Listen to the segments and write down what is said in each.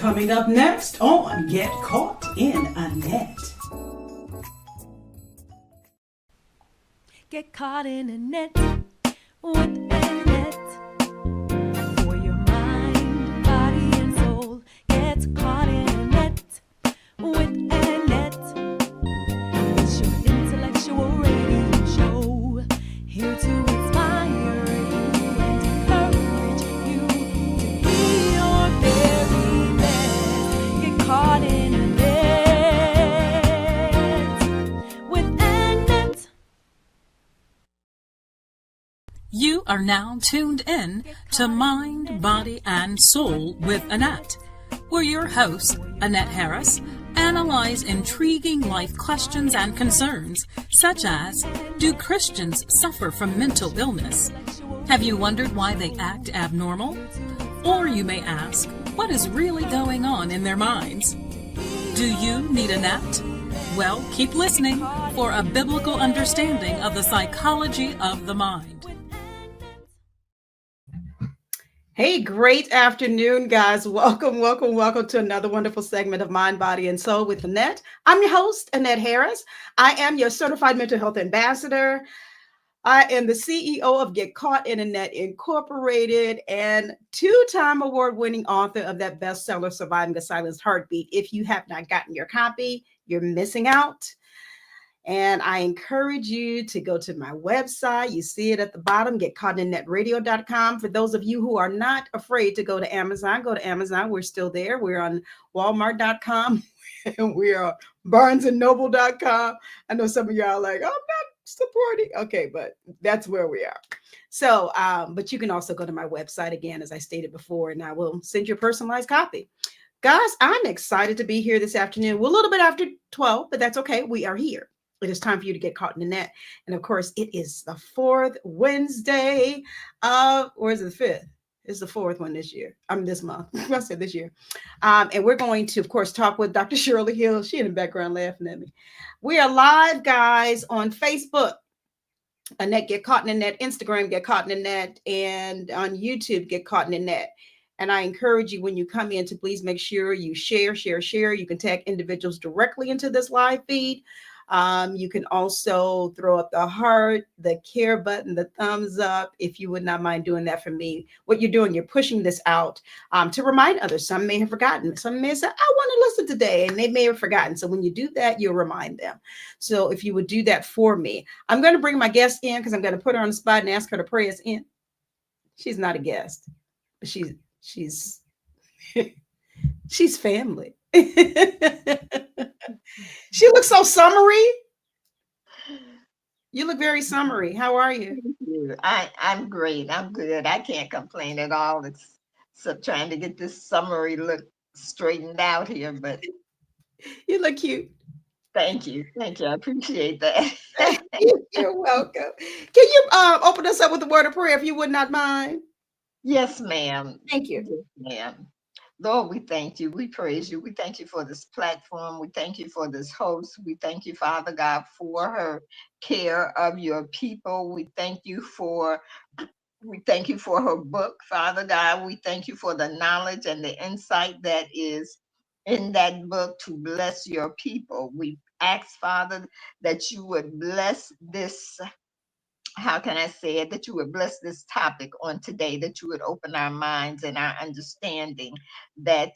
Coming up next on Get Caught in a Net. Get caught in a net with a net. For your mind, body, and soul. Get caught in a net with a net. It's your intellectual radio show, here to inspire you and encourage you to be your very best. Get caught in a net with a net. You are now tuned in to Mind, Body, and Soul with Annette, where your hosts, Annette Harris, analyze intriguing life questions and concerns, such as, do Christians suffer from mental illness? Have you wondered why they act abnormal? Or you may ask, what is really going on in their minds? Do you need Annette? Well, keep listening for a biblical understanding of the psychology of the mind. Hey, great afternoon, guys. Welcome to another wonderful segment of Mind, Body, and Soul with Annette. I'm your host, Annette Harris. I am your certified mental health ambassador. I am the CEO of Get Caught in a Net Incorporated and two-time award-winning author of that bestseller, Surviving a Silenced Heartbeat. If you have not gotten your copy, you're missing out. And I encourage you to go to my website. You see it at the bottom, getcaughtinanetradio.com. For those of you who are not afraid to go to Amazon, go to Amazon. We're still there. We're on walmart.com and we are barnesandnoble.com. I know some of y'all are like, I'm not supporting. Okay, but that's where we are. So, but you can also go to my website again, as I stated before, and I will send you a personalized copy. Guys, I'm excited to be here this afternoon. We're a little bit after 12, but that's okay. We are here. It is time for you to get caught in the net. And of course, it is the fourth Wednesday of, or is it the fifth? It's the fourth one this year. This month. I said this year. And we're going to, of course, talk with Dr. Shirley Hill. She in the background laughing at me. We are live, guys, on Facebook. Annette Get Caught in the Net, Instagram Get Caught in the Net, and on YouTube Get Caught in the Net. And I encourage you when you come in to please make sure you share. You can tag individuals directly into this live feed. You can also throw up the heart, the care button, the thumbs up, if you would not mind doing that for me. What you're doing, you're pushing this out to remind others. Some may have forgotten. Some may say, I want to listen today, and they may have forgotten. So when you do that, you'll remind them. So if you would do that for me, I'm going to bring my guest in because I'm going to put her on the spot and ask her to pray us in. She's not a guest, but she's she's family. She looks so summery. You look very summery. How are you? Thank you. I'm great. I'm good. I can't complain at all. It's trying to get this summery look straightened out here, but you look cute. Thank you. I appreciate that. You're welcome. Can you open us up with a word of prayer if you would not mind? Yes, ma'am. Thank you. Yes, ma'am. Lord, we thank you. We praise you. We thank you for this platform. We thank you for this host. We thank you, Father God, for her care of your people. We thank you for her book, Father God. We thank you for the knowledge and the insight that is in that book to bless your people. We ask, Father, that you would bless this. How can I say it? That you would bless this topic on today, that you would open our minds and our understanding, that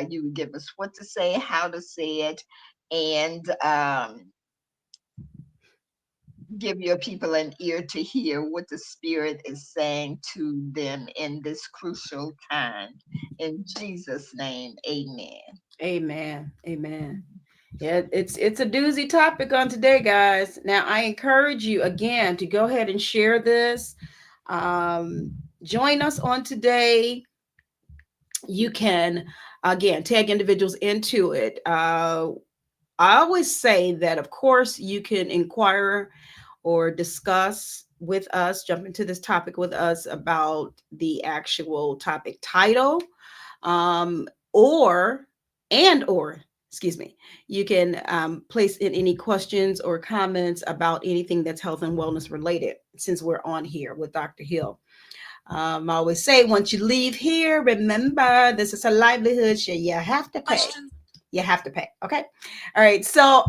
you would give us what to say, how to say it, and give your people an ear to hear what the Spirit is saying to them in this crucial time. In Jesus' name, amen. Amen. Yeah, it's a doozy topic on today, guys. Now, I encourage you again to go ahead and share this. Join us on today. You can, again, tag individuals into it. I always say that, of course, you can inquire or discuss with us, jump into this topic with us about the actual topic title, or you can place in any questions or comments about anything that's health and wellness related, since we're on here with Dr. Hill. I always say, once you leave here, remember this is a livelihood. So you have to pay. Question. You have to pay. Okay. All right. So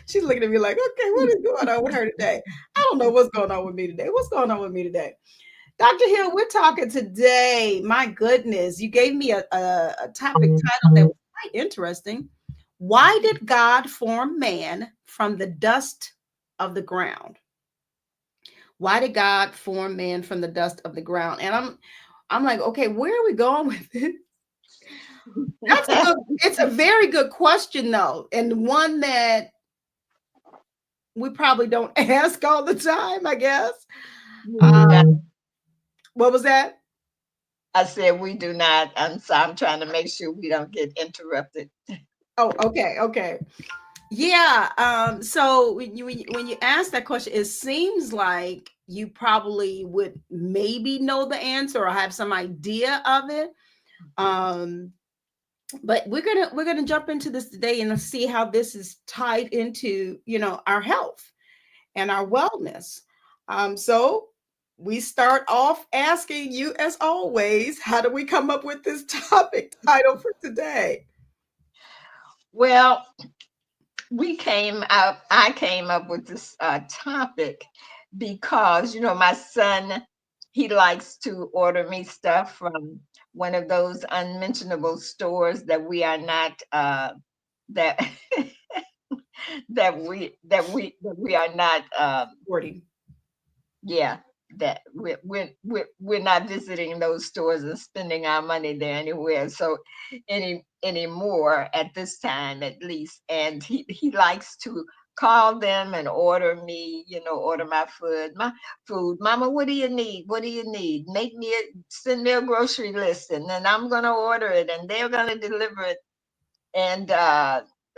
she's looking at me like, okay, what is going on with her today? I don't know what's going on with me today. What's going on with me today? Dr. Hill, we're talking today. My goodness, you gave me a topic title that was quite interesting. Why did God form man from the dust of the ground? Why did God form man from the dust of the ground? And I'm like, okay, where are we going with it? It's a very good question though, and one that we probably don't ask all the time, I guess. What was that? I said we do not. So I'm trying to make sure we don't get interrupted. Oh, okay, okay. Yeah. So when you ask that question, it seems like you probably would maybe know the answer or have some idea of it. But we're gonna jump into this today and see how this is tied into our health and our wellness. So we start off asking you, as always, how do we come up with this topic title for today? Well, I came up with this topic because, my son, he likes to order me stuff from one of those unmentionable stores that we are not, that, that we are not, 40. yeah, that we're not visiting those stores and spending our money there anywhere. So anymore at this time at least. And he likes to call them and order me, order my food. Mama, what do you need? What do you need? Send me a grocery list, and then I'm gonna order it and they're gonna deliver it. And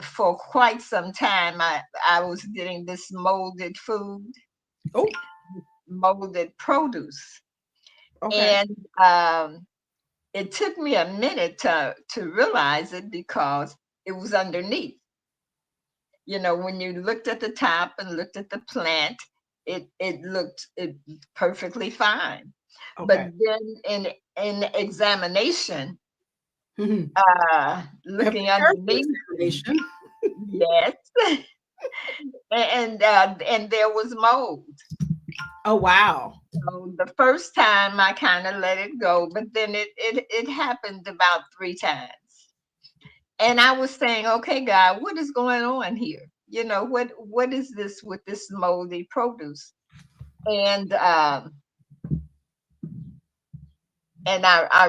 for quite some time I was getting this molded food, Oh, molded produce. okay. And it took me a minute to realize it because it was underneath. When you looked at the top and looked at the plant, it looked perfectly fine. But Okay. then in examination, Mhm. I have to looking be careful underneath, examination. yes, and there was mold. Oh, wow. So the first time I kind of let it go, but then it happened about 3 times. And I was saying, okay, God, what is going on here? What is this with this moldy produce? And I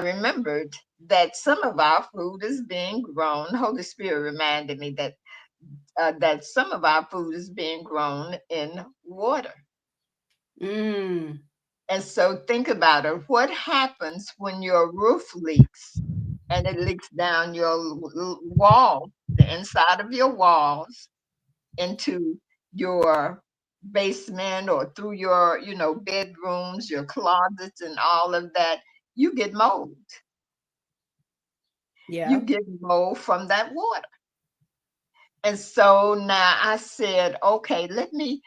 remembered that some of our food is being grown. Holy Spirit reminded me that some of our food is being grown in water. Mm. And so think about it. What happens when your roof leaks and it leaks down your wall, the inside of your walls, into your basement or through your, bedrooms, your closets, and all of that? You get mold. You Yeah. get mold from that water. And so now I said, okay, let me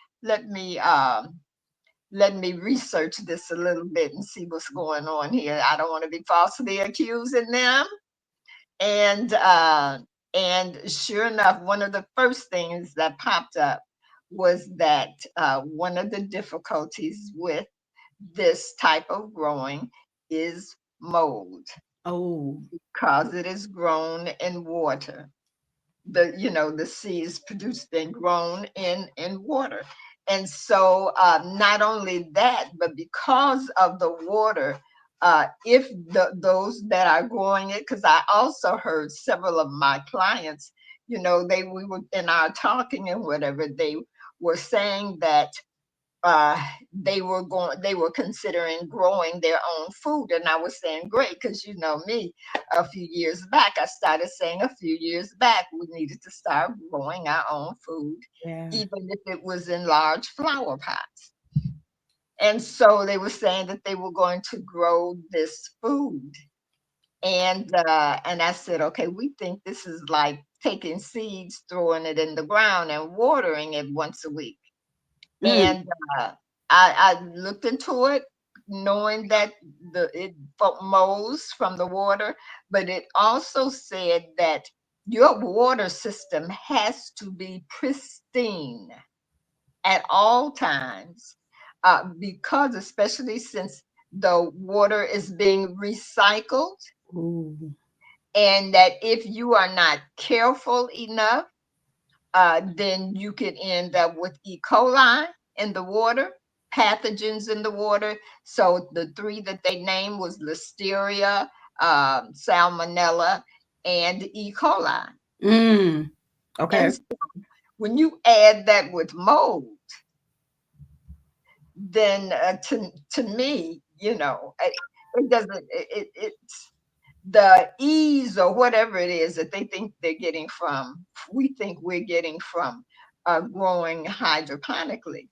research this a little bit and see what's going on here. I don't want to be falsely accusing them. And sure enough, one of the first things that popped up was that one of the difficulties with this type of growing is mold, Oh, because it is grown in water. The seed is produced and grown in water. And so not only that, but because of the water, if those that are growing it, because I also heard several of my clients, we were in our talking and whatever, they were saying that they were considering growing their own food. And I was saying, great, because me, a few years back, I started saying a few years back we needed to start growing our own food, yeah. even if it was in large flower pots. And so they were saying that they were going to grow this food. And I said, okay, we think this is like taking seeds, throwing it in the ground and watering it once a week. Mm. And I looked into it, knowing that it mows from the water, but it also said that your water system has to be pristine at all times, because especially since the water is being recycled, Ooh. and that if you are not careful enough, then you could end up with E. coli in the water, pathogens in the water. So the three that they named was Listeria, Salmonella, and E. coli. Mm. Okay. And so when you add that with mold, then to me, it doesn't. It's the ease or whatever it is that they think they're getting from. We think we're getting from growing hydroponically.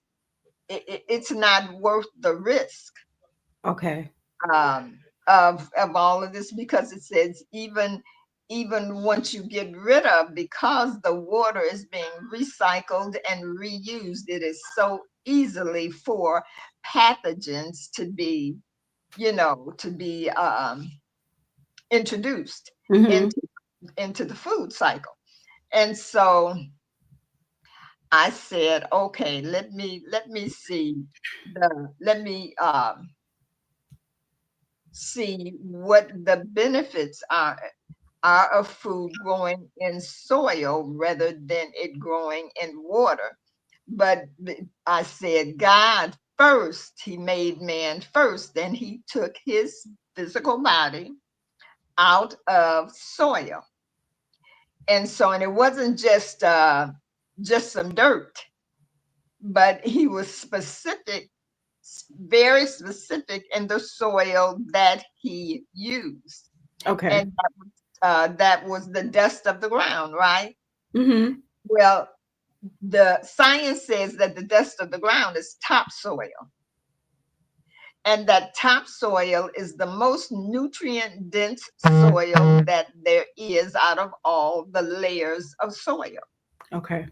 It's not worth the risk, Okay. of all of this, because it says even once you get rid of, because the water is being recycled and reused, it is so easily for pathogens to be, introduced Mm-hmm. into the food cycle. And so I said, okay, let me see what the benefits are of food growing in soil rather than it growing in water. But I said, God first, He made man first, and He took his physical body out of soil. And it wasn't just some dirt, but He was specific, very specific in the soil that He used. Okay. And that was the dust of the ground, right? Mm-hmm. Well, the science says that the dust of the ground is topsoil, and that topsoil is the most nutrient dense soil that there is out of all the layers of soil. Okay.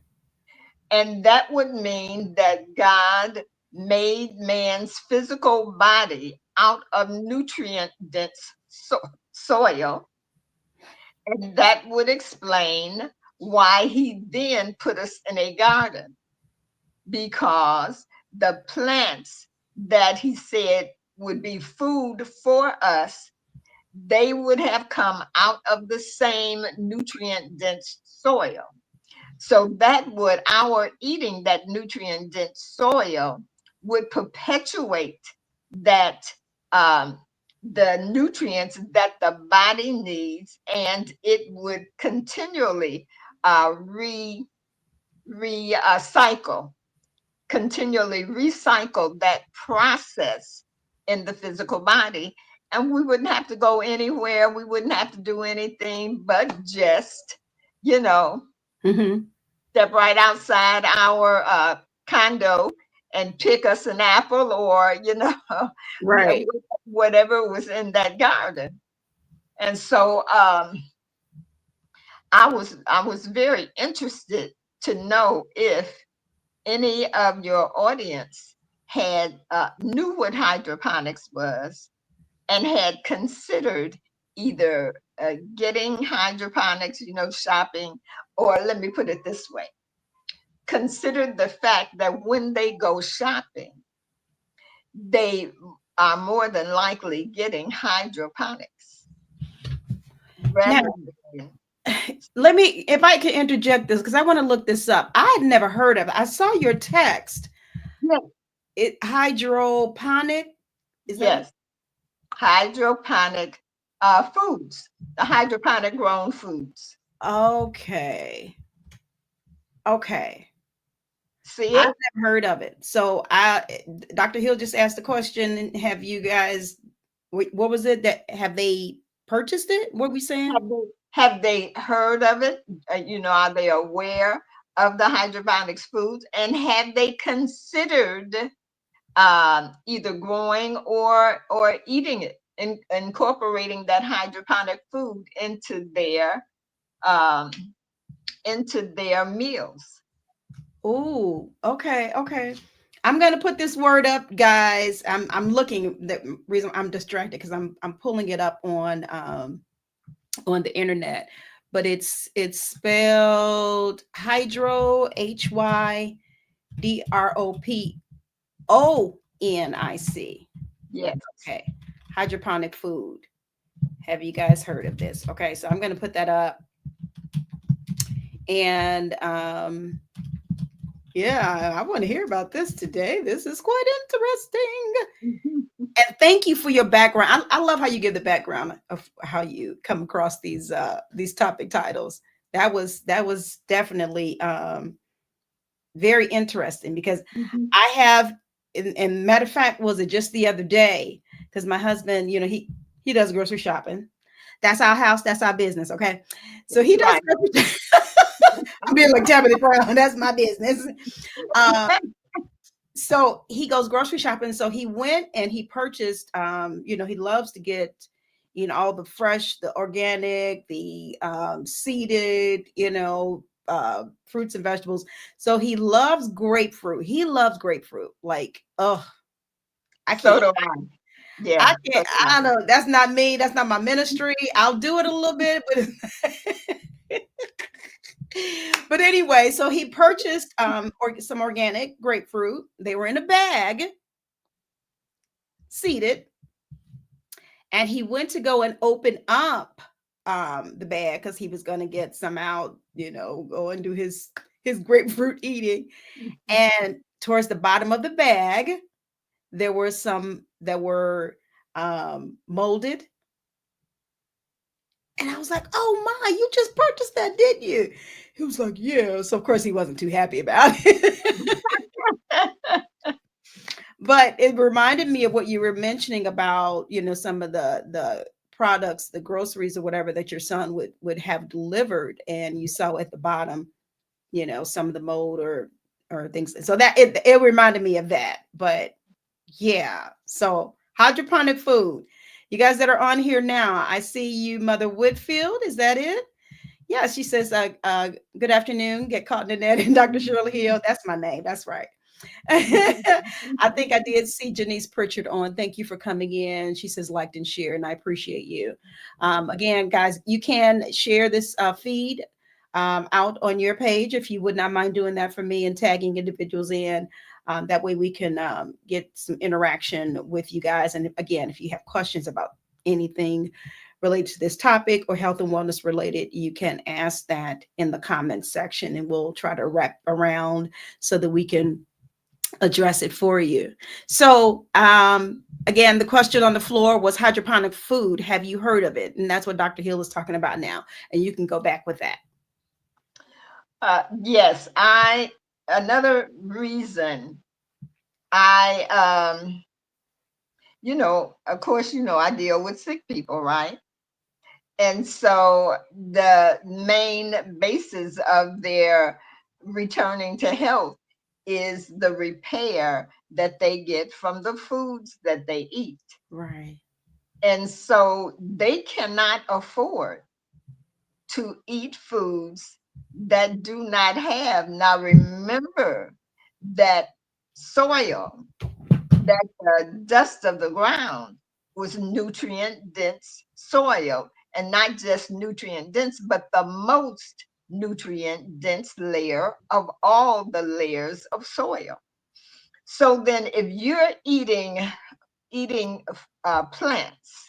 And that would mean that God made man's physical body out of nutrient dense soil. And that would explain why He then put us in a garden, because the plants that He said would be food for us, they would have come out of the same nutrient dense soil. So that would, our eating that nutrient dense soil would perpetuate that, the nutrients that the body needs, and it would continually recycle, continually recycle that process in the physical body. And we wouldn't have to go anywhere. We wouldn't have to do anything but just, you know, Mm-hmm. step right outside our condo and pick us an apple, or, Right. whatever was in that garden. And so I was very interested to know if any of your audience had knew what hydroponics was and had considered either getting hydroponics, shopping, or let me put it this way, considered the fact that when they go shopping, they are more than likely getting hydroponics Now, rather than. let me, if I can interject this, because I want to look this up. I had never heard of it. I saw your text. Yes, It hydroponic. Is that what? yes, hydroponic foods, the hydroponic grown foods. Okay. Okay. See I've it? never heard of it. So Dr. Hill just asked the question, have you guys, what was it that, have they purchased it? What we saying? Have they heard of it? Are they aware of the hydroponics foods, and have they considered either growing or eating it, and incorporating that hydroponic food um, into their meals? Oh, okay, okay. I'm gonna put this word up, guys. I'm looking. The reason I'm distracted because I'm pulling it up on the internet, but it's spelled hydro, HYDROPONIC. Yes. Okay, hydroponic food. Have you guys heard of this? Okay, so I'm gonna put that up, and yeah, I want to hear about this today. This is quite interesting. And thank you for your background. I love how you give the background of how you come across these topic titles. That was definitely very interesting because Mhm. I have, and matter of fact, was it just the other day? Because my husband, he does grocery shopping. That's our house. That's our business. Okay, so he does. Right. I'm being like Tabitha Brown. That's my business. Um, so he goes grocery shopping. So he went and he purchased, he loves to get, all the fresh, the organic, the seeded, fruits and vegetables. So he loves grapefruit. He loves grapefruit. Like, oh, I So can't. do I. I Yeah. So can't. do I. I don't know. That's not me. That's not my ministry. I'll do it a little bit, but but anyway, so he purchased some organic grapefruit. They were in a bag, seeded, and he went to go and open up the bag because he was going to get some out, go and do his grapefruit eating. And towards the bottom of the bag, there were some that were molded. And I was like, oh my, you just purchased that, didn't you? He was like, yeah. So of course he wasn't too happy about it. But it reminded me of what you were mentioning about, some of the products, the groceries or whatever that your son would have delivered, and you saw at the bottom, some of the mold or things. So that it reminded me of that. But yeah, so hydroponic food. You guys that are on here now, I see you, Mother Whitfield. Is that it? Yeah, she says, good afternoon, get caught in the net, and Dr. Shirley Hill. That's my name. That's right. I think I did see Janice Pritchard on. Thank you for coming in. She says liked and share, and I appreciate you. Again, guys, you can share this feed out on your page if you would not mind doing that for me and tagging individuals in. That way we can get some interaction with you guys. And again, if you have questions about anything related to this topic or health and wellness related, you can ask that in the comments section, and we'll try to wrap around so that we can address it for you. So again, the question on the floor was hydroponic food. Have you heard of it? And that's what Dr. Hill is talking about now. And you can go back with that. Yes, another reason I of course, I deal with sick people, right? And so the main basis of their returning to health is the repair that they get from the foods that they eat. Right. And so they cannot afford to eat foods that do not have. Now, remember that soil, that the dust of the ground was nutrient dense soil, and not just nutrient dense, but the most nutrient dense layer of all the layers of soil. So then, if you're eating plants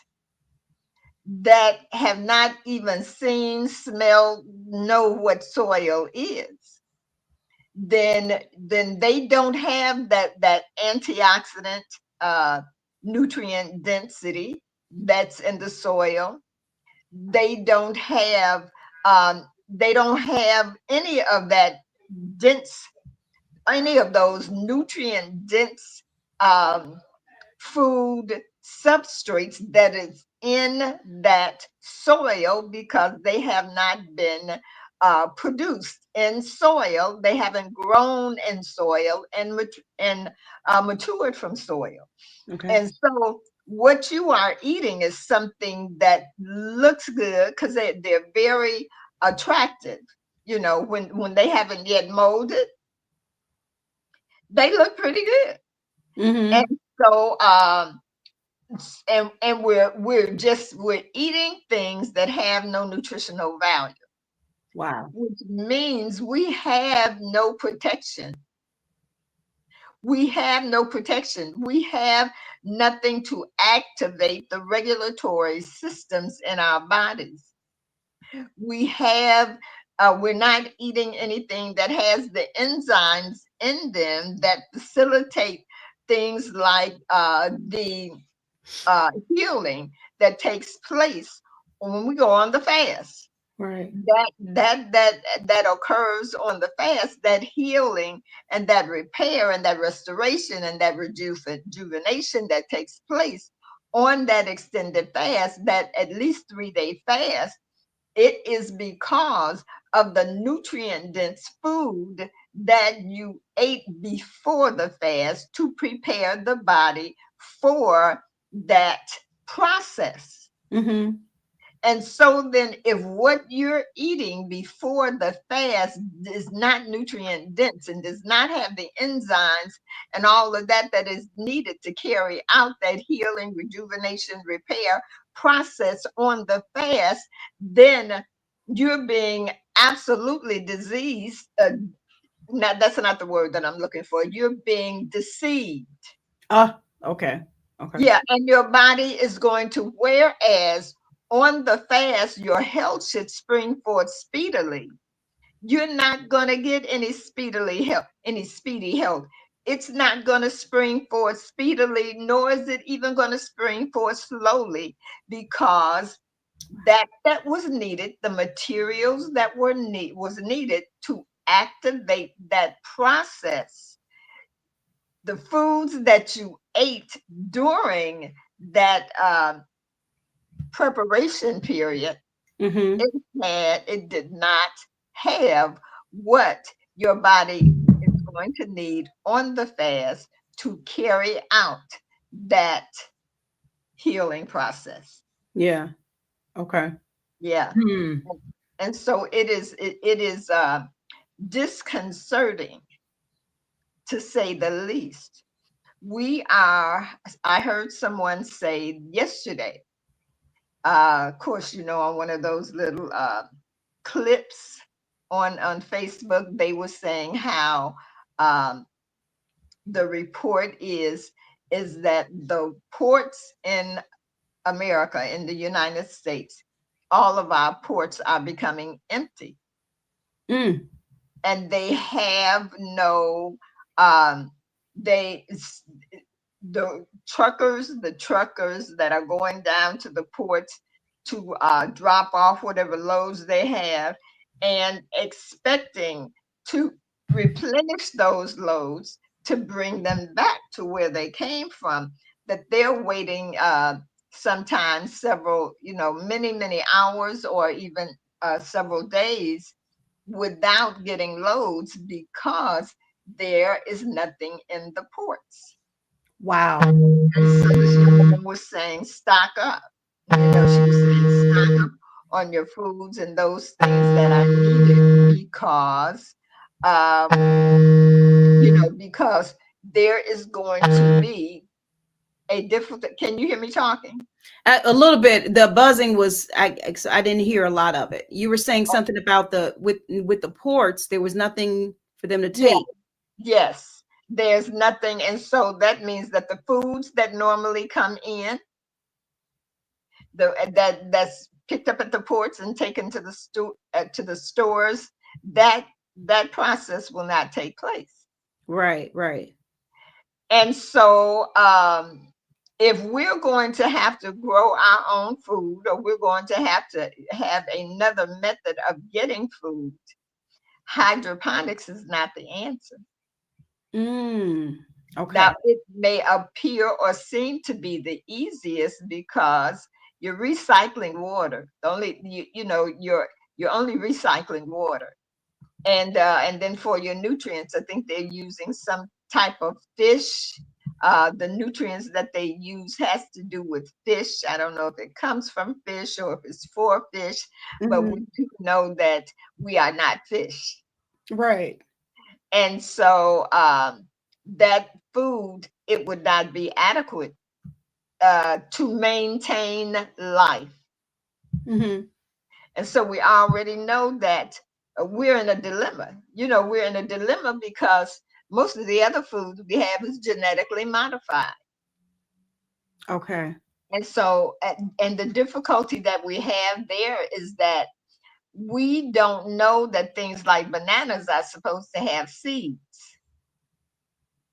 that have not even seen, smelled, know what soil is, then they don't have that antioxidant nutrient density that's in the soil. They don't have any of that dense, any of those nutrient dense um, food substrates that is in that soil, because they have not been produced in soil. They haven't grown in soil and matured from soil. Okay. And so what you are eating is something that looks good because they're very attractive. When they haven't yet molded, they look pretty good. And Mm-hmm. so and we're eating things that have no nutritional value, Wow. which means we have no protection. We have no protection. We have nothing to activate the regulatory systems in our bodies. We have, we're not eating anything that has the enzymes in them that facilitate things like the healing that takes place when we go on the fast. Right. That occurs on the fast, that healing and that repair and that restoration and that rejuvenation that takes place on that extended fast, that at least 3-day fast, it is because of the nutrient dense food that you ate before the fast to prepare the body for that process. Mm-hmm. And so then, if what you're eating before the fast is not nutrient dense and does not have the enzymes and all of that that is needed to carry out that healing, rejuvenation, repair process on the fast, then you're being absolutely diseased. That's not the word that I'm looking for. You're being deceived. Okay. Okay. Yeah, and your body is going to, whereas on the fast, your health should spring forth speedily. You're not going to get any speedy health. It's not going to spring forth speedily, nor is it even going to spring forth slowly, because that was needed, the materials that was needed to activate that process, the foods that you ate during that preparation period, Mm-hmm. it did not have what your body is going to need on the fast to carry out that healing process. Yeah. Okay. Yeah. Hmm. And so it is disconcerting, to say the least. I heard someone say yesterday, of course, on one of those little clips on Facebook, they were saying how um, the report is that the ports in America, in the United States, all of our ports are becoming empty, Mm. and they have no um, they the truckers that are going down to the ports to drop off whatever loads they have, and expecting to replenish those loads to bring them back to where they came from, that they're waiting sometimes several, many hours or even several days without getting loads, because there is nothing in the ports. Wow. And so this woman was saying, stock up. She was saying, stock up on your foods and those things that are needed, because there is going to be a difficult. Can you hear me talking? A little bit. The buzzing was. I didn't hear a lot of it. You were saying something about the with the ports. There was nothing for them to Yeah. take. Yes. There's nothing. And so that means that the foods that normally come in, that's picked up at the ports and taken to the stores, that that process will not take place. Right. Right. And so if we're going to have to grow our own food, or we're going to have another method of getting food, hydroponics is not the answer. Mm. Now, Okay. it may appear or seem to be the easiest, because you're recycling water. You're only recycling water, and then for your nutrients, I think they're using some type of fish. The nutrients that they use has to do with fish. I don't know if it comes from fish or if it's for fish, but we Hmm. do know that we are not fish. Right. And so that food, it would not be adequate to maintain life. Mm-hmm. And so we already know that we're in a dilemma. We're in a dilemma because most of the other food we have is genetically modified. Okay. And so, and the difficulty that we have there is that we don't know that things like bananas are supposed to have seeds.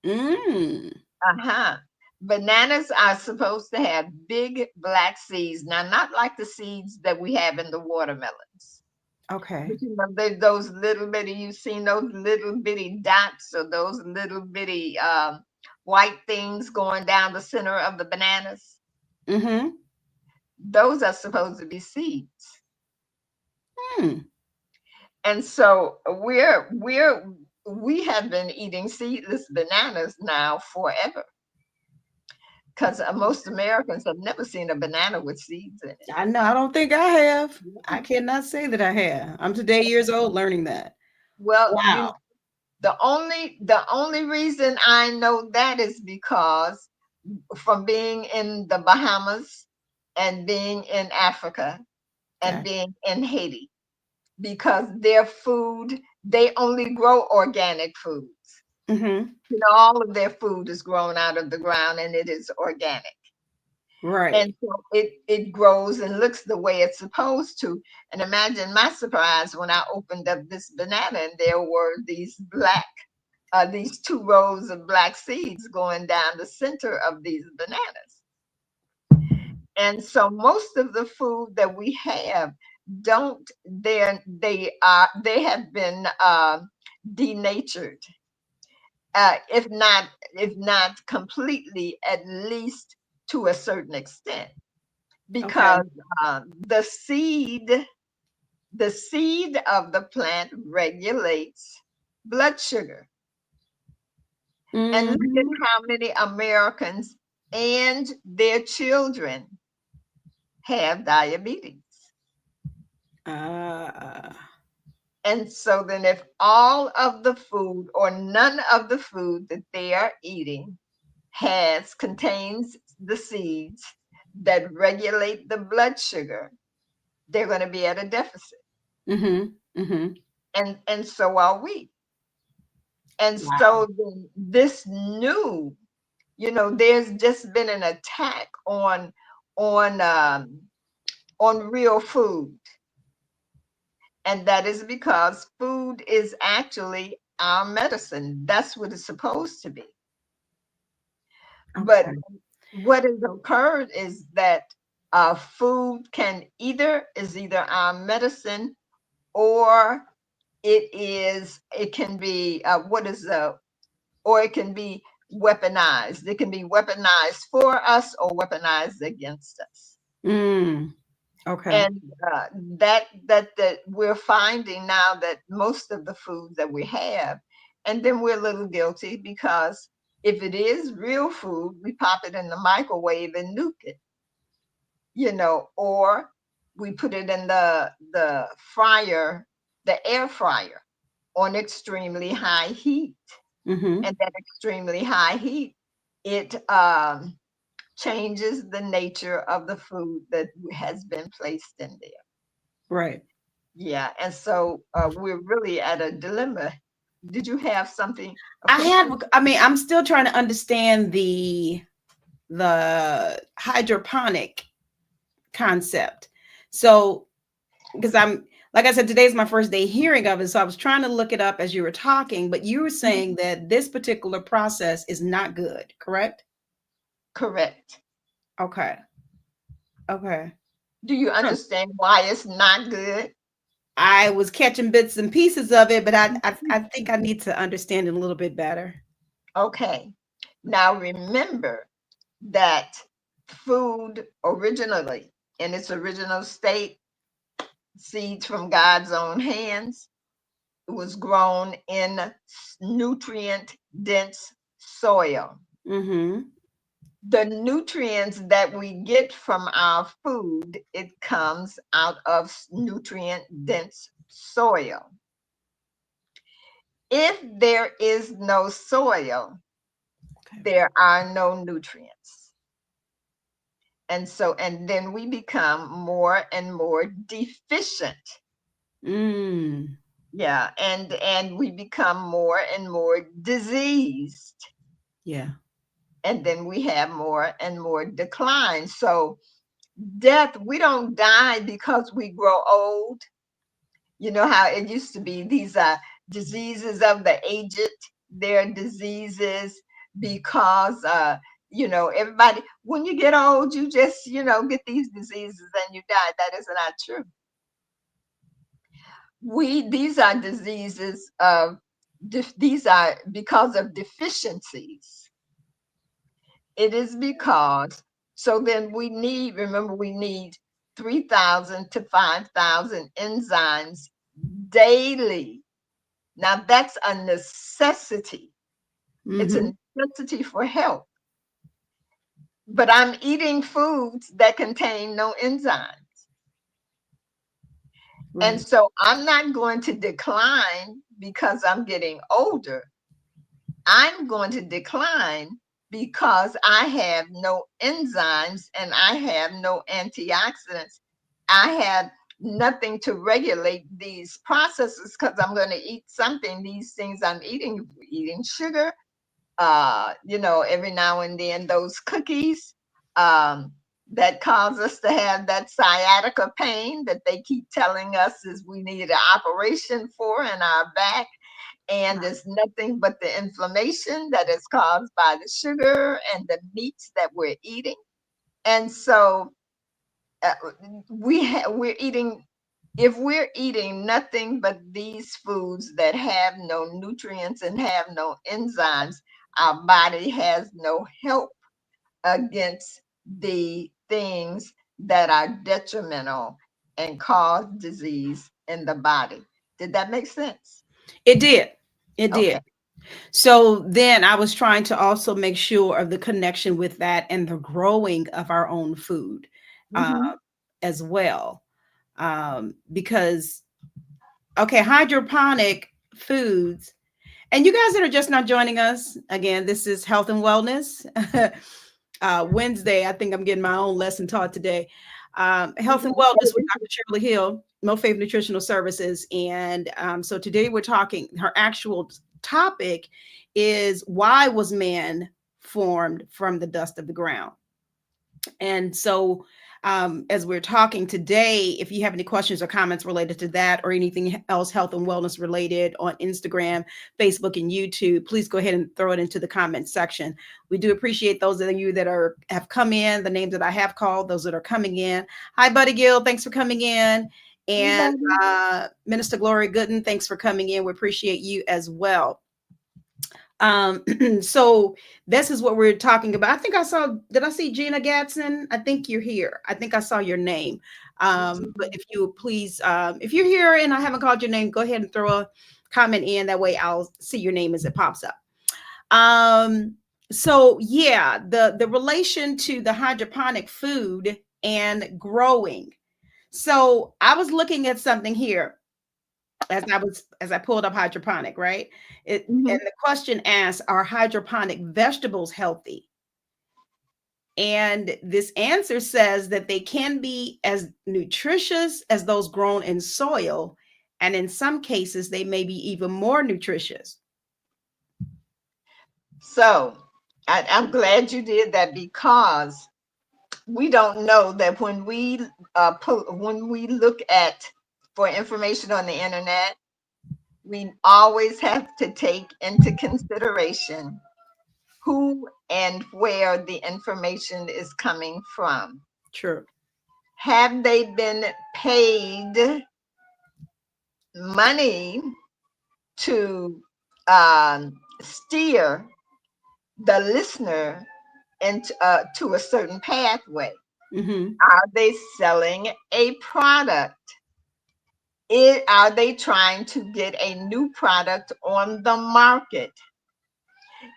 Mm. Uh-huh. Bananas are supposed to have big black seeds. Now, not like the seeds that we have in the watermelons. Okay. But those little bitty, you've seen those little bitty dots or those little bitty white things going down the center of the bananas. Mm-hmm. Those are supposed to be seeds. Hmm. And so we have been eating seedless bananas now forever because most Americans have never seen a banana with seeds in it. I know. I don't think I have. I cannot say that I have. I'm today years old learning that. Well, Wow. the only reason I know that is because from being in the Bahamas and being in Africa and Okay. being in Haiti, because their food, they only grow organic foods. Mm-hmm. All of their food is grown out of the ground and it is organic. Right. And so it grows and looks the way it's supposed to. And imagine my surprise when I opened up this banana and there were these two rows of black seeds going down the center of these bananas. And so most of the food that we have don't they have been denatured, if not completely, at least to a certain extent, Okay. because the seed of the plant regulates blood sugar. And look at Mm-hmm. how many Americans and their children have diabetes. Uh, And so then if all of the food or none of the food that they are eating contains the seeds that regulate the blood sugar, they're going to be at a deficit. mm-hmm. Mm-hmm. And so are we. And Wow. so then this there's just been an attack on on real food. And that is because food is actually our medicine. That's what it's supposed to be. But Okay. what has occurred is that food is either our medicine, or it can be or it can be weaponized. It can be weaponized for us or weaponized against us. Mm. Okay. And that we're finding now that most of the food that we have, and then we're a little guilty because if it is real food, we pop it in the microwave and nuke it, or we put it in the fryer, the air fryer, on extremely high heat. Mm-hmm. And that extremely high heat, it changes the nature of the food that has been placed in there. Right. Yeah, and so we're really at a dilemma. Did you have something, a I question? have. I mean, I'm still trying to understand the hydroponic concept. So, because I'm like I said, today's my first day hearing of it, so I was trying to look it up as you were talking. But you were saying that this particular process is not good, correct? Correct. Okay. Okay. Do you Huh. understand why it's not good? I was catching bits and pieces of it, but I think I need to understand it a little bit better. Okay. Now remember that food originally, in its original state, seeds from God's own hands, it was grown in nutrient dense soil. Mm-hmm. The nutrients that we get from our food, it comes out of nutrient dense soil. If there is no soil, Okay. there are no nutrients. And then we become more and more deficient. Mm. Yeah, and we become more and more diseased. Yeah. And then we have more and more decline. So death, we don't die because we grow old. You know how it used to be, these are diseases of the aged. They're diseases because everybody, when you get old, you just get these diseases and you die. That is not true. These are diseases of these are because of deficiencies. It is because, so then remember, we need 3,000 to 5,000 enzymes daily. Now that's a necessity. It's Mm-hmm. a necessity for health. But I'm eating foods that contain no enzymes. And Right. so I'm not going to decline because I'm getting older. I'm going to decline because I have no enzymes and I have no antioxidants. I have nothing to regulate these processes because I'm going to eat something. These things I'm eating sugar, every now and then those cookies that cause us to have that sciatica pain that they keep telling us is we need an operation for in our back. And it's nothing but the inflammation that is caused by the sugar and the meats that we're eating. And so uh, we're eating, if we're eating nothing but these foods that have no nutrients and have no enzymes, our body has no help against the things that are detrimental and cause disease in the body. Did that make sense? It did. It Okay. did. So then I was trying to also make sure of the connection with that and the growing of our own food uh, Mhm. as well. Because, okay, hydroponic foods, and you guys that are just not joining us, again, this is Health and Wellness. Wednesday, I think I'm getting my own lesson taught today. Health and Wellness with Dr. Shirley Hill, Mopheth Nutrional Services. And so today we're talking, her actual topic is why was man formed from the dust of the ground? And so, as we're talking today, if you have any questions or comments related to that or anything else health and wellness related on Instagram, Facebook, and YouTube, please go ahead and throw it into the comment section. We do appreciate those of you that have come in, the names that I have called, those that are coming in. Hi, Buddy Gill, thanks for coming in. And Minister Glory Gooden, thanks for coming in. We appreciate you as well. So this is what we're talking about. I think did I see Gina Gatson? I think you're here. I think I saw your name. But if you please, if you're here and I haven't called your name, go ahead and throw a comment in. That way I'll see your name as it pops up. So yeah, the relation to the hydroponic food and growing. So I was looking at something here as I pulled up hydroponic, right? And the question asks, are hydroponic vegetables healthy? And this answer says that they can be as nutritious as those grown in soil, and in some cases they may be even more nutritious. So I'm glad you did that because we don't know that when we look at for information on the internet, we always have to take into consideration who and where the information is coming from. True. Have they been paid money to steer the listener into to a certain pathway? Mm-hmm. Are they selling a product? Are they trying to get a new product on the market?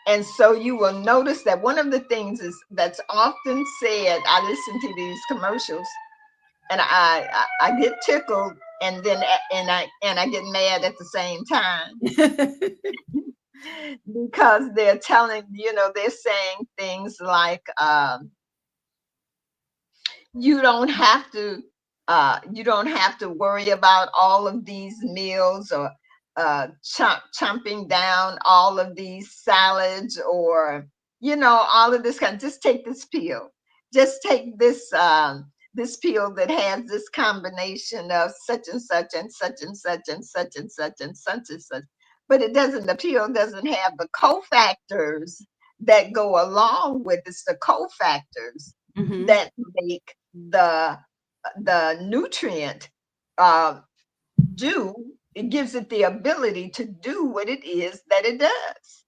And so you will notice that one of the things is that's often said. I listen to these commercials, and I get tickled, and then and I get mad at the same time. because they're telling, they're saying things like, you don't have to worry about all of these meals, or chomping down all of these salads, or all of this kind. Just take this pill. Just take this pill that has this combination of such and such and such and such and such and such and such and such. But it doesn't. The pill doesn't have the cofactors that go along with it. It's the cofactors Mm-hmm. that make the nutrient uh, do. It gives it the ability to do what it is that it does.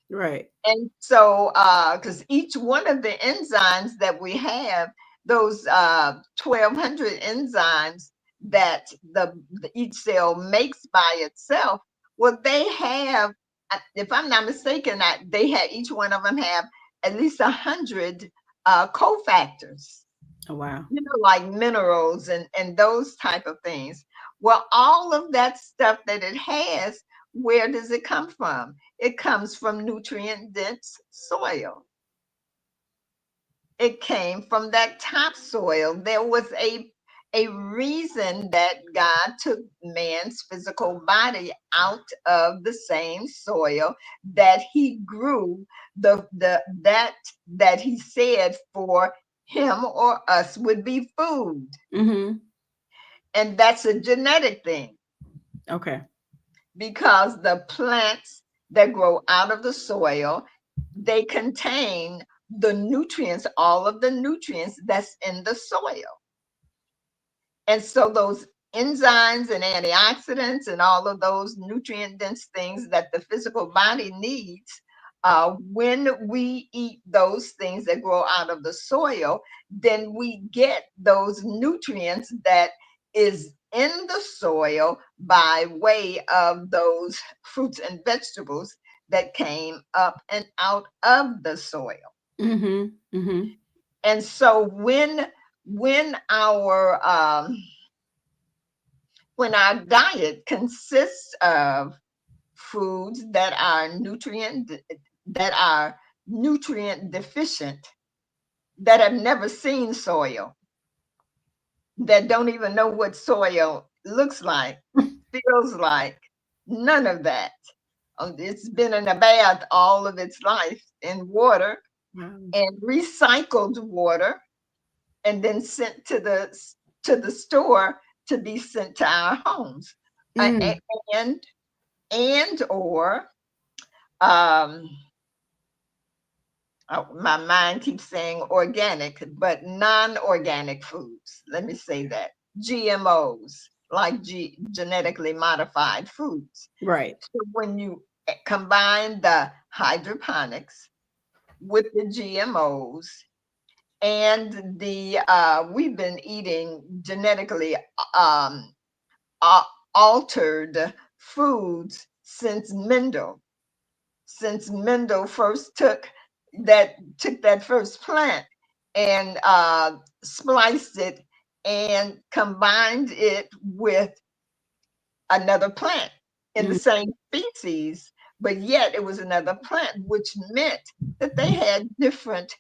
Right. And so, because each one of the enzymes that we have, those 1,200 enzymes that each cell makes by itself, well, they have, if I'm not mistaken, they have, each one of them have at least 100 cofactors, Oh, wow. like minerals and those type of things. Well, all of that stuff that it has, where does it come from? It comes from nutrient dense soil. It came from that topsoil. There was a reason that God took man's physical body out of the same soil that he grew that he said for him or us would be food. Mm-hmm. And that's a genetic thing, Okay. because the plants that grow out of the soil, they contain the nutrients, all of the nutrients that's in the soil. And so those enzymes and antioxidants and all of those nutrient dense things that the physical body needs, when we eat those things that grow out of the soil, then we get those nutrients that is in the soil by way of those fruits and vegetables that came up and out of the soil. Mm-hmm. Mm-hmm. And so when our diet consists of foods that are nutrient deficient, that have never seen soil, that don't even know what soil looks like, feels like, none of that. It's been in a bath all of its life in water, Wow. and recycled water, and then sent to the store to be sent to our homes. Uh, Mm. and and or um my mind keeps saying organic, but non-organic foods. Let me say that. GMOs, like genetically modified foods. Right. So when you combine the hydroponics with the GMOs, and the we've been eating genetically um, uh, altered foods since Mendel first took that first plant and spliced it and combined it with another plant in the Mm. same species, but yet it was another plant, which meant that they had different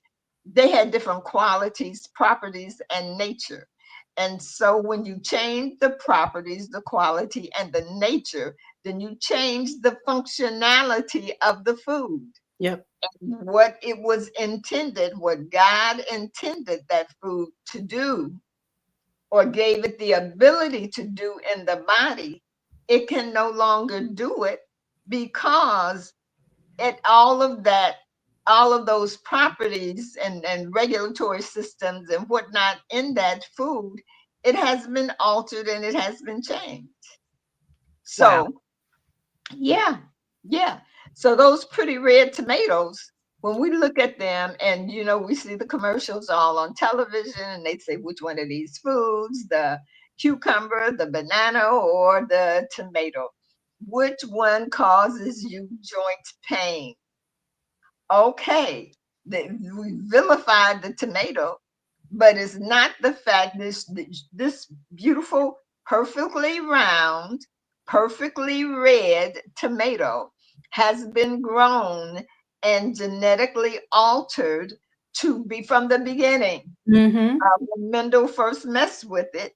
qualities, properties, and nature. And so when you change the properties, the quality, and the nature, then you change the functionality of the food. Yep. What it was intended, what God intended that food to do, or gave it the ability to do in the body, it can no longer do it, because all of those properties and regulatory systems and whatnot in that food, it has been altered and it has been changed. Wow. So yeah, yeah. So those pretty red tomatoes, when we look at them, and we see the commercials all on television, and they say which one of these foods, the cucumber, the banana, or the tomato, which one causes you joint pain? Okay, we vilified the tomato, but it's not the fact this beautiful, perfectly round, perfectly red tomato has been grown and genetically altered to be from the beginning. Mm-hmm. When Mendel first messed with it,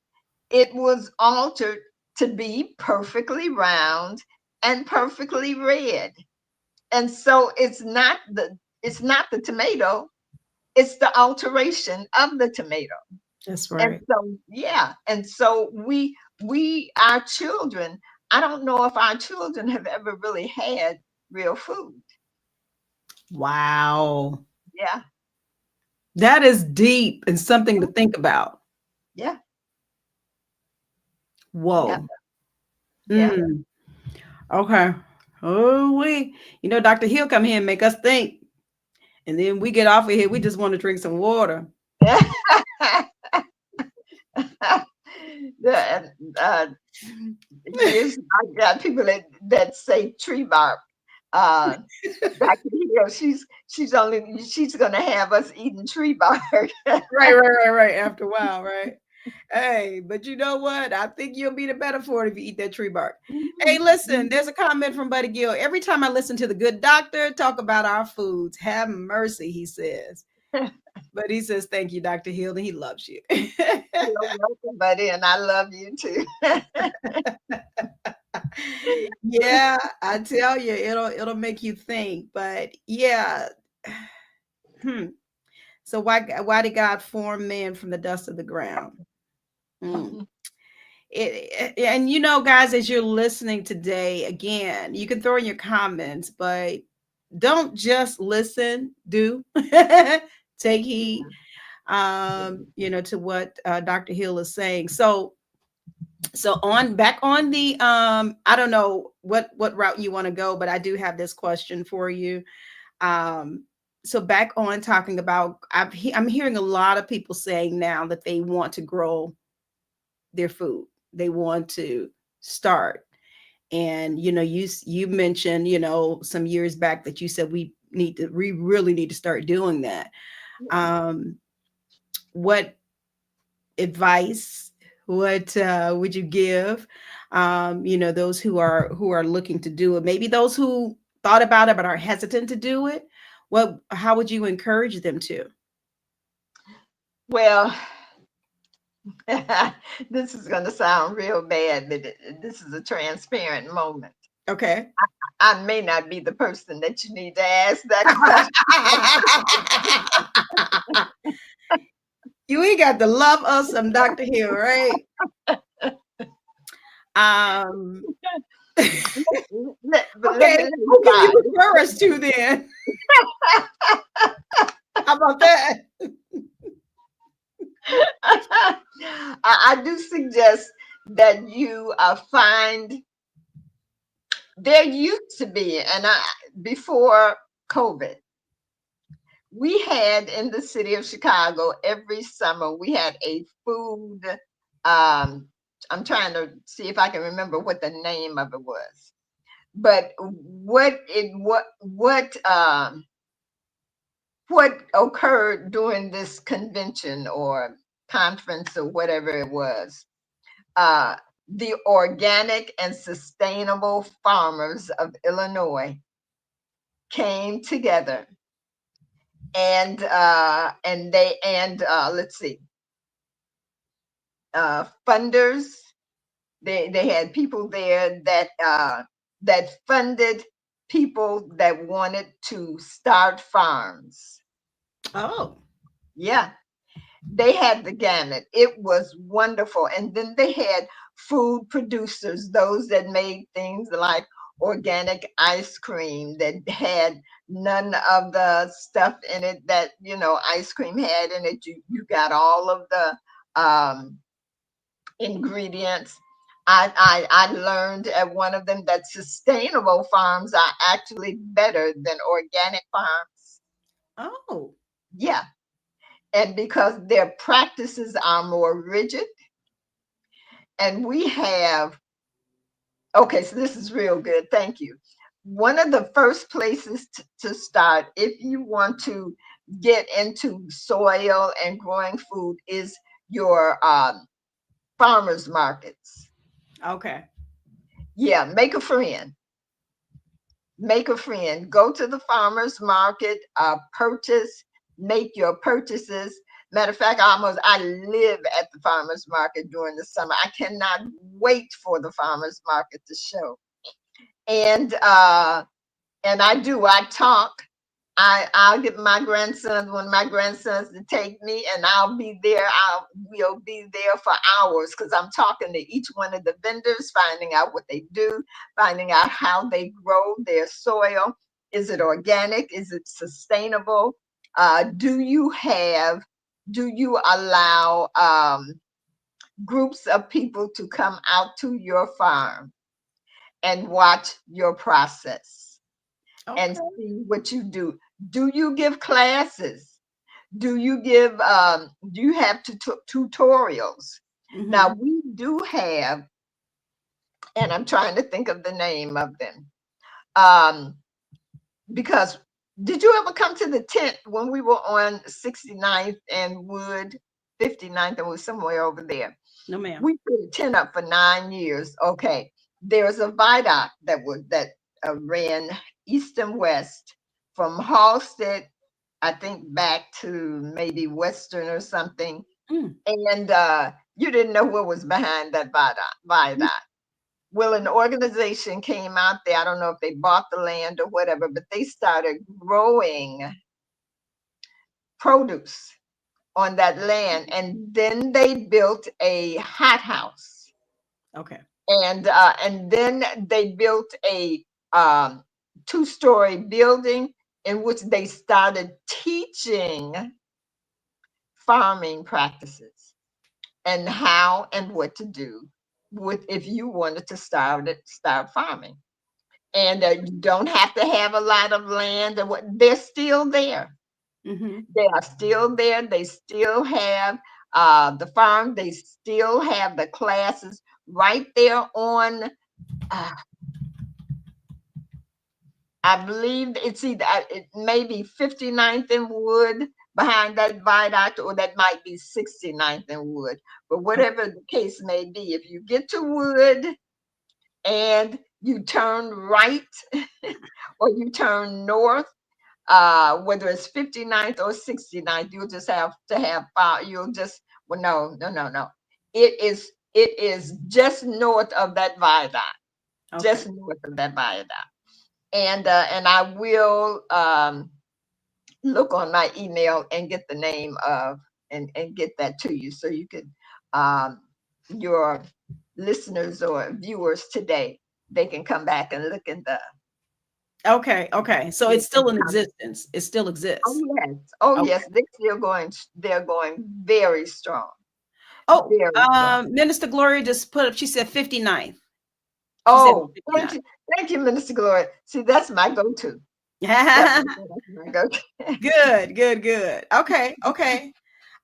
it was altered to be perfectly round and perfectly red. And so it's not the tomato, it's the alteration of the tomato. That's And right. so yeah, and so we our children, I don't know if our children have ever really had real food. Wow. Yeah, That is deep and something to think about. yeah, yeah, Whoa. yeah. Mm. Okay. Oh, Dr. Hill come here and make us think. And then we get off of here. We just want to drink some water. The, years I got people that say tree bark. Uh, Dr. Hill, she's gonna have us eating tree bark. Right. After a while, right? Hey, but you know what? I think you'll be the better for it if you eat that tree bark. Hey, listen, there's a comment from Buddy Gill. Every time I listen to the good doctor talk about our foods, have mercy, he says. But he says, thank you, Dr. Hill, and he loves you. You're welcome, buddy, and I love you too. Yeah, I tell you, it'll make you think. But yeah. Hmm. So why did God form man from the dust of the ground? Hmm. And guys, as you're listening today, again, you can throw in your comments, but don't just listen, do take heed to what Dr. Hill is saying. So on back on the I don't know what route you want to go, but I do have this question for you. So back on talking about, I'm hearing a lot of people saying now that they want to grow their food. They want to start. And you mentioned, some years back that you said we really need to start doing that. Um, what advice, what would you give those who are looking to do it? Maybe those who thought about it but are hesitant to do it. How would you encourage them to? Well, this is going to sound real bad, but this is a transparent moment. Okay. I may not be the person that you need to ask that question. You ain't got to love us some Dr. Hill, right? Um, But let okay, me who can try. you refer us to then? How about that? I do suggest that you find there used to be, and before COVID, we had in the city of Chicago every summer we had a food. I'm trying to see if I can remember what the name of it was, but what occurred during this convention or conference or whatever it was. Uh, the organic and sustainable farmers of Illinois came together and let's see, funders. They had people there that funded people that wanted to start farms. Oh, Yeah, they had the gamut. It was wonderful. And then they had food producers, those that made things like organic ice cream that had none of the stuff in it that, ice cream had in it. You got all of the ingredients. I learned at one of them that sustainable farms are actually better than organic farms. oh, Yeah. And because their practices are more rigid, and we have, okay, so this is real good. Thank you. One of the first places to start if you want to get into soil and growing food is your farmers markets. okay. Yeah, make a friend. make a friend. Go to the farmer's market, make your purchases. Matter of fact, I live at the farmer's market during the summer. I cannot wait for the farmer's market to show. And I talk. I'll get one of my grandsons to take me, and I'll be there. We'll be there for hours because I'm talking to each one of the vendors, finding out what they do, finding out how they grow their soil. Is it organic? Is it sustainable? Do you allow groups of people to come out to your farm and watch your process and Okay. see what you do? Do you give classes? Do you have tutorials? Now Mm-hmm. we do have, and I'm trying to think of the name of them. Because did you ever come to the tent when we were on 69th and Wood, 59th, and was somewhere over there? No, ma'am. We put a tent up for 9 years. Okay. There's a viaduct that ran east and west from Halstead, I think, back to maybe Western or something. Mm. And you didn't know what was behind that viaduct. Well, an organization came out there. I don't know if they bought the land or whatever, but they started growing produce on that land. And then they built a hothouse. Okay. And then they built a 2-story building in which they started teaching farming practices and how and what to do with if you wanted to start farming. And you don't have to have a lot of land. And they're still there. Mm-hmm. They are still there. They still have the farm. They still have the classes right there on. Uh, I believe it's either it may be 59th and Wood behind that viaduct, or that might be 69th and Wood. But whatever the case may be, if you get to Wood and you turn right or you turn north, whether it's 59th or 69th, you'll just have to have you'll just well no. It is just north of that viaduct. Okay. Just north of that viaduct. And I will look on my email and get the name of and get that to you so you could your listeners or viewers today, they can come back and look in the Okay. Okay. So it's still in existence. It still exists. oh Okay. yes, they're going very strong. Oh, Very strong. Minister Gloria just put up, she said 59th. She said Oh, 59. thank you, Minister Gloria. See, that's my go-to. That's my go-to. Good, good, good. Okay, okay.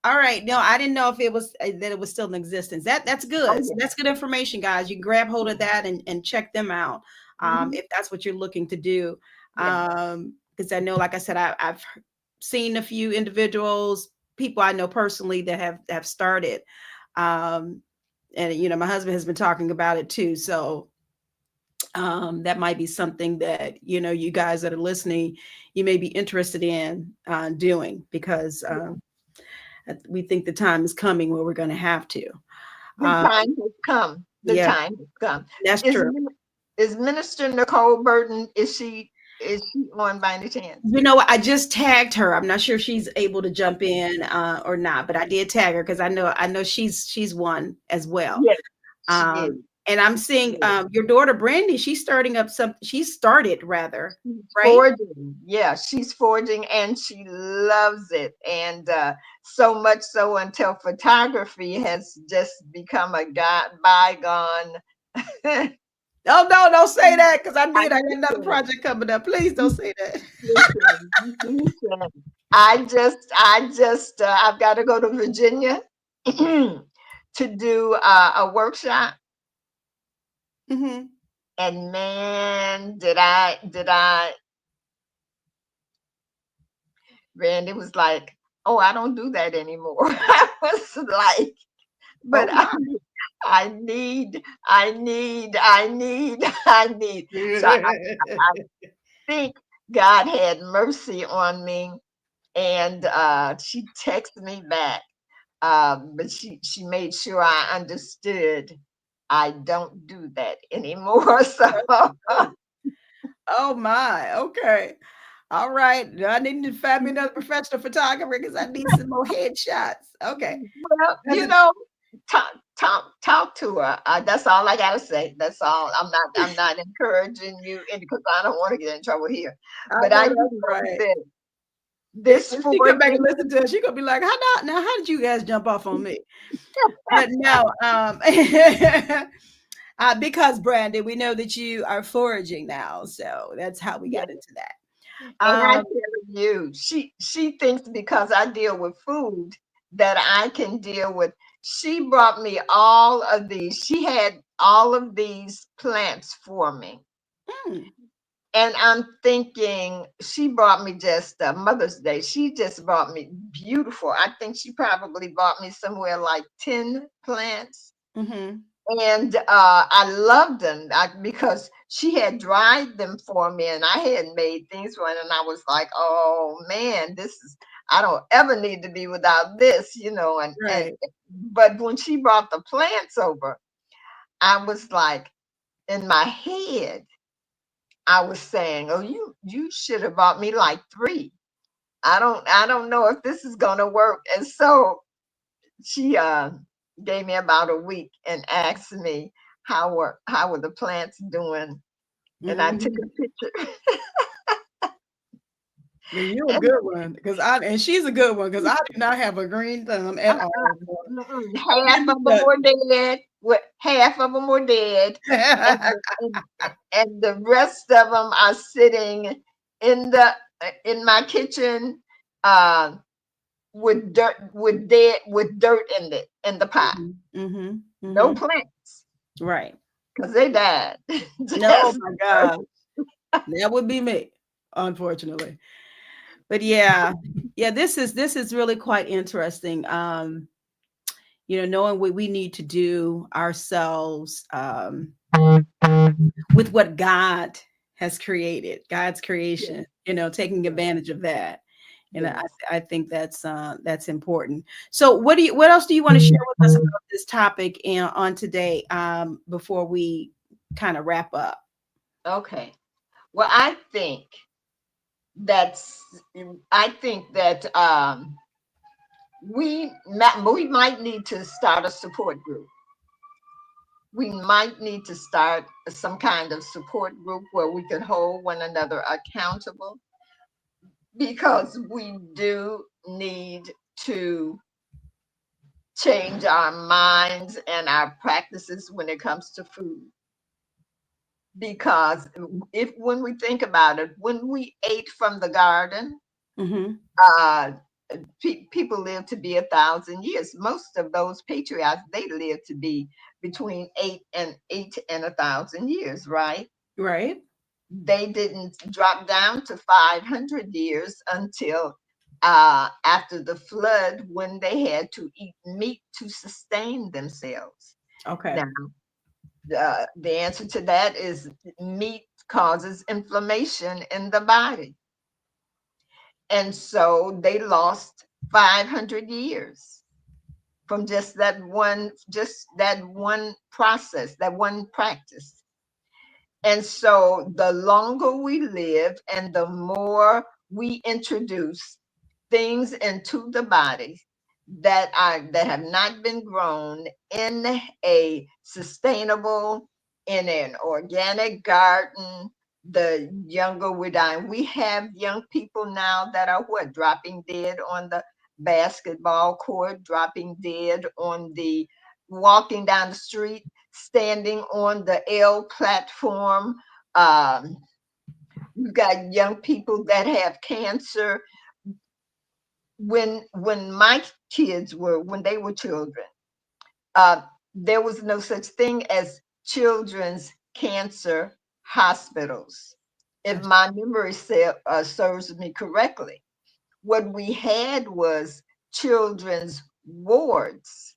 All right. No, I didn't know if it was that it was still in existence. That's Oh good. So yeah. that's good information, guys. You can grab hold of that and check them out, Mhm. if that's what you're looking to do. Yeah. Because I know, like I said, I've seen a few individuals, people I know personally that have started, and my husband has been talking about it too. So that might be something that you guys that are listening, you may be interested in doing, because we think the time is coming where we're going to have to. The time has come. The Yeah, time has come. that's Is true. is Minister Nicole Burton, is she on by any chance? What? I just tagged her. I'm not sure if she's able to jump in or not, but I did tag her because I know she's one as well. Yes, she is. And I'm seeing Yes. your daughter Brandy. She's starting up some. She started rather, She's right? forging. Yeah, she's forging and she loves it. And so much so until photography has just become a bygone. Oh no, don't say that, because I I got another project coming up. Please don't say that. listen. I've got to go to Virginia to do a workshop. Hmm. And man, did I, Randy was like, oh, I don't do that anymore. I was like, but Oh my. I need, I need, I need, I need. So think God had mercy on me, and she texted me back. But she made sure I understood I don't do that anymore. So Oh my. Okay. All right. I need to find me another professional photographer because I need some more headshots. Okay. well, That's you know, talk to her. That's all I gotta say. That's all. I'm not encouraging you, and because I don't want to get in trouble here. I But I know do that's know right. that this If she come back and forging. listen to it, she gonna be like, how did you guys jump off on me? But no, because Brandon, we know that you are foraging now. So that's how we got into that. And I Um, tell you, she thinks because I deal with food that I can deal with. She brought me all of these. She had all of these plants for me. mm, And I'm thinking she brought me just Mother's Day. She just brought me beautiful. I think she probably bought me somewhere like 10 plants. mm-hmm, And I loved them because she had dried them for me, and I had made things for her, and I was like, "Oh man, this is I don't ever need to be without this," you know. And right. but when she brought the plants over, I was like, in my head, I was saying, "Oh, you should have bought me like three. I don't know if this is gonna work." And so she gave me about a week and asked me how were the plants doing, and I took Mm-hmm. a picture. You're a And good one because and she's a good one because I do not have a green thumb at all. half Give me of them the were dead. Half of them were dead, and the rest of them are sitting in the in my kitchen uh, with dirt in it in the pot. Mhm, mhm, No mhm. plants Right. because they died. No, oh Just my God. That would be me, unfortunately. But yeah, yeah, this is really quite interesting. Knowing what we need to do ourselves with what God has created, God's yes, creation, taking yes, advantage of that. And yes. I think that's important. So what else do you want to share with us about this topic on today before we kind of wrap up? Okay. Well, that's I think that we might need to start a support group. We might need to start some kind of support group where we can hold one another accountable, because we do need to change our minds and our practices when it comes to food. Because if when we think about it, when we ate from the garden, Mm-hmm. uh, people live to be 1,000 years. Most of those patriarchs, they lived to be between 8 and 1,000 years, right? Right. They didn't drop down to 500 years until after the flood, when they had to eat meat to sustain themselves. Okay. Now, the answer to that is meat causes inflammation in the body. And so they lost 500 years from just that one process, that one practice. And so the longer we live and the more we introduce things into the body that have not been grown in a sustainable, in an organic garden, the younger we're dying. We have young people now that are dropping dead on the basketball court, dropping dead on the walking down the street, standing on the L platform. Um, we've got young people that have cancer. When my kids were when they were children, uh, there was no such thing as children's cancer hospitals, if That's my memory serves me correctly. What we had was children's wards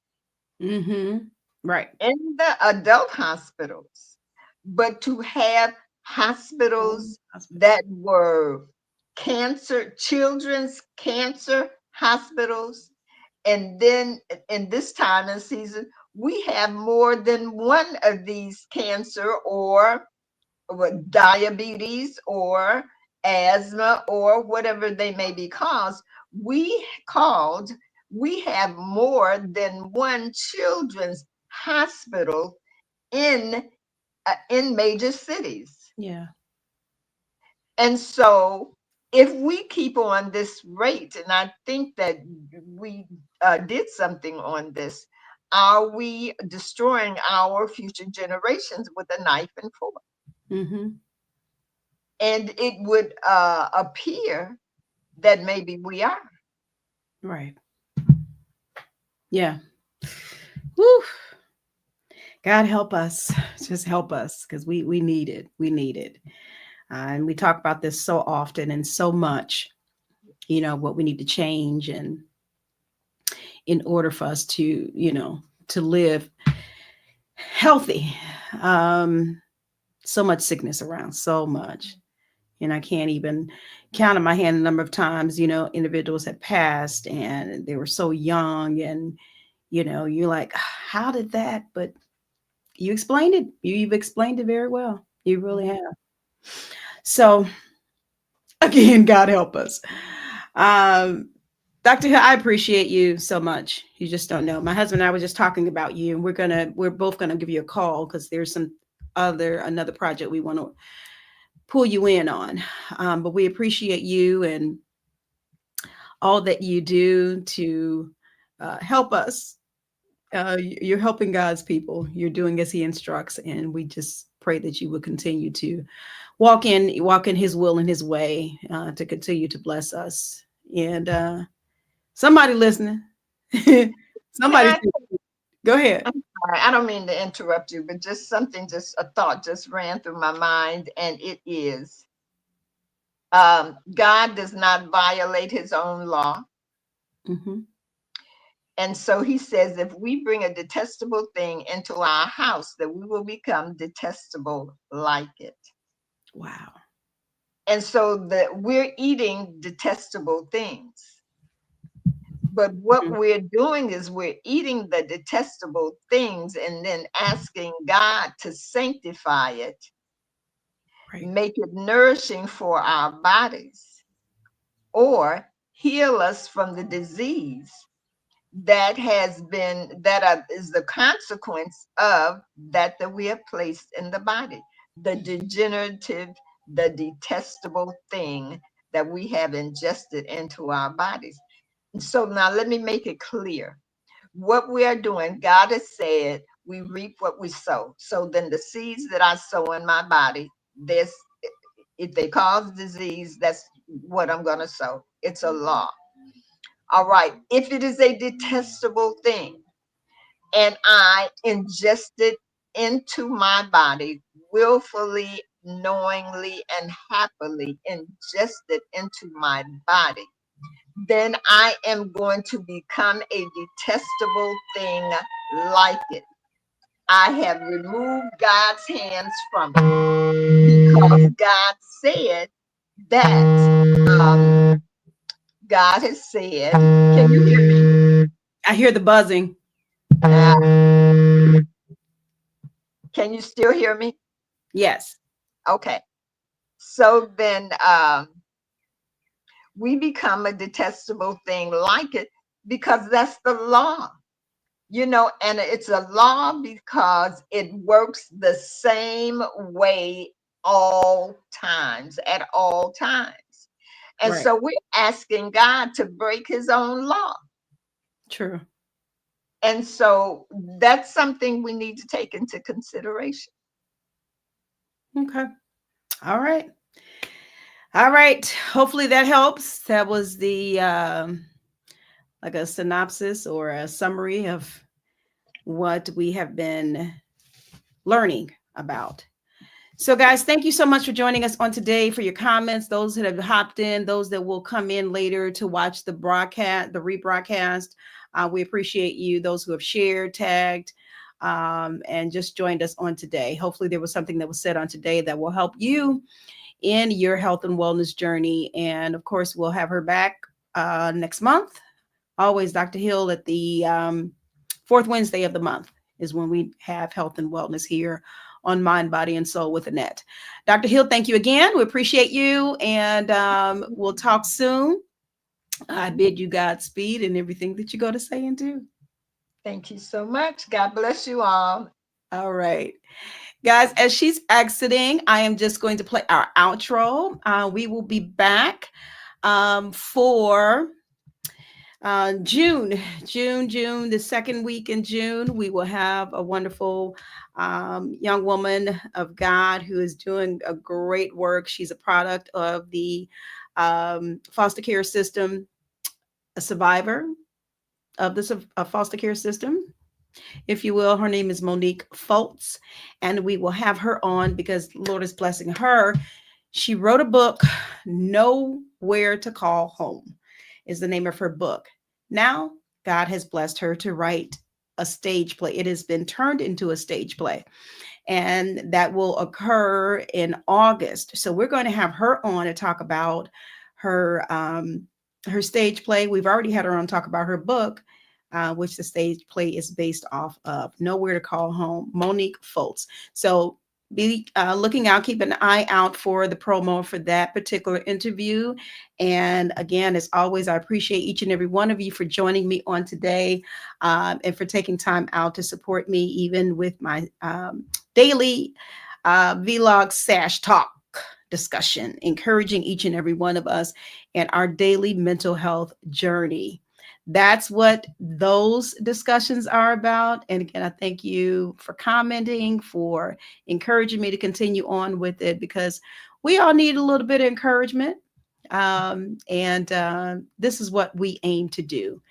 mm-hmm. Right. in the adult hospitals, but to have hospitals Hospital. that were children's cancer hospitals. And then in this time and season, we have more than one of these cancer or diabetes or asthma or whatever they may be caused. We have more than one children's hospital in major cities. Yeah. And so if we keep on this rate, and I think that we did something on this, are we destroying our future generations with a knife and fork? Mm-hmm. And it would appear that maybe we are. Right. Yeah. Woo. God help us. Just help us, because we need it. We need it. And we talk about this so often and so much, what we need to change, and in order for us to, to live healthy. So much sickness around, so much. And I can't even count on my hand the number of times, individuals have passed and they were so young, and, you're like, how did that? But you explained it. You've explained it very well. You really have. So again, God help us. Um, Dr. Hill, I appreciate you so much. You just don't know. My husband and I were just talking about you, and we're both gonna give you a call because there's another project we want to pull you in on. But we appreciate you and all that you do to help us. You're helping God's people. You're doing as He instructs, and we just pray that you will continue to walk in His will and His way, to continue to bless us. And somebody listening, somebody, Can go ahead. I don't mean to interrupt you, but just a thought just ran through my mind, and it is God does not violate His own law. Mm-hmm. And so He says, if we bring a detestable thing into our house, that we will become detestable like it. Wow. And so that we're eating detestable things. But what we're doing is we're eating the detestable things and then asking God to sanctify it, Right. make it nourishing for our bodies, or heal us from the disease that is the consequence of that we have placed in the body, the degenerative, the detestable thing that we have ingested into our bodies. So now let me make it clear. What we are doing, God has said, we reap what we sow. So then the seeds that I sow in my body, if they cause disease, that's what I'm going to sow. It's a law. All right. If it is a detestable thing and I ingest it into my body willfully, knowingly, and happily ingest it into my body, then I am going to become a detestable thing like it. I have removed God's hands from it because God said that God has said, can you hear me? I hear the buzzing. Uh, can you still hear me? Yes. Okay. So then we become a detestable thing like it because that's the law. And it's a law because it works the same way at all times. And Right. so we're asking God to break His own law. True. And so that's something we need to take into consideration. Okay. All right. All right. Hopefully that helps. That was the like a synopsis or a summary of what we have been learning about. So, guys, thank you so much for joining us on today, for your comments, those that have hopped in, those that will come in later to watch the broadcast, the rebroadcast. We appreciate you, those who have shared, tagged, and just joined us on today. Hopefully, there was something that was said on today that will help you in your health and wellness journey. And of course, we'll have her back next month. Always Dr. Hill at the fourth Wednesday of the month is when we have health and wellness here on Mind, Body, and Soul with Annette. Dr. Hill, thank you again. We appreciate you, and we'll talk soon. I bid you Godspeed in everything that you go to say and do. Thank you so much. God bless you all. All right. Guys, as she's exiting, I am just going to play our outro. We will be back for June, the second week in June. We will have a wonderful young woman of God who is doing a great work. She's a product of the foster care system, a survivor of the foster care system, if you will. Her name is Monique Foltz, and we will have her on because Lord is blessing her. She wrote a book, Nowhere to Call Home is the name of her book. Now, God has blessed her to write a stage play. It has been turned into a stage play, and that will occur in August. So we're going to have her on to talk about her stage play. We've already had her on to talk about her book, which the stage play is based off of, Nowhere to Call Home, Monique Foltz. So be looking out, keep an eye out for the promo for that particular interview. And again, as always, I appreciate each and every one of you for joining me on today, and for taking time out to support me, even with my daily vlog sash talk discussion, encouraging each and every one of us in our daily mental health journey. That's what those discussions are about. And again, I thank you for commenting, for encouraging me to continue on with it, because we all need a little bit of encouragement. This is what we aim to do,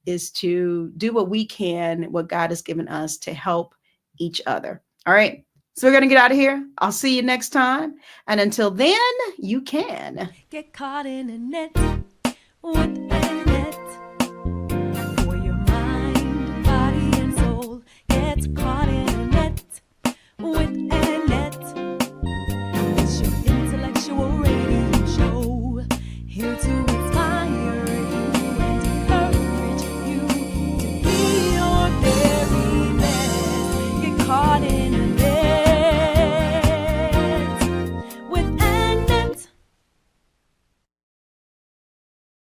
is to do what we can, what God has given us to help each other. All right. So we're going to get out of here. I'll see you next time. And until then, you can Get caught in a net with